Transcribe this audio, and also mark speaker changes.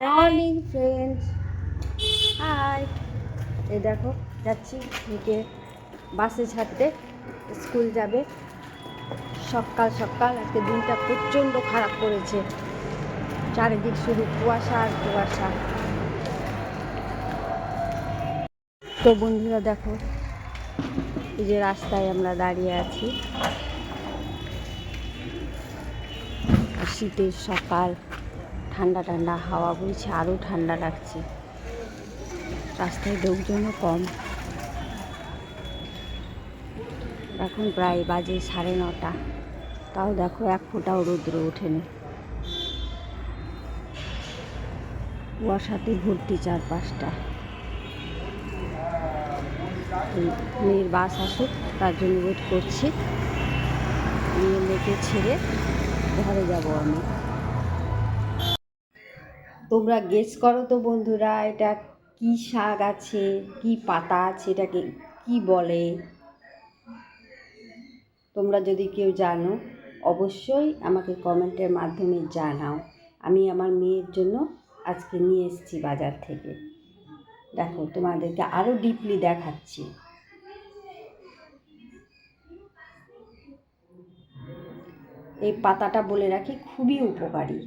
Speaker 1: Morning friends, high. এই দেখো যাচ্ছি মেয়েকে বাসে ছাড়তে, স্কুল যাবে। সকাল সকাল আজকে দিনটা প্রচণ্ড খারাপ করেছে, চারিদিক শুধু কুয়াশা আর কুয়াশা। তো বন্ধুরা দেখো, এই যে রাস্তায় আমরা দাঁড়িয়ে আছি, শীতের সকাল, ঠান্ডা ঠান্ডা হাওয়া বইছে, আরও ঠান্ডা লাগছে। রাস্তায় লোকজনও কম। এখন প্রায় বাজে 9:30, তাও দেখো এক ফোঁটাও রৌদ্র ওঠেনি। কুয়াশাতে ভর্তি চারপাশটা। মেয়ের বাস আসুক তার জন্য ওয়েট করছি। মেয়েকে ছেড়ে ঘরে যাব আমি। তোমরা গেস করো তো বন্ধুরা, এটা কি শাক আছে, কি পাতা আছে, এটাকে কি বলে? তোমরা যদি কেউ জানো অবশ্যই আমাকে কমেন্টের মাধ্যমে জানাও। আমি আমার মেয়ের জন্য আজকে নিয়ে এসেছি বাজার থেকে। দেখো তোমাদেরকে আরও ডিপলি দেখাচ্ছি। এই পাতাটা বলে রাখি খুবই উপকারী।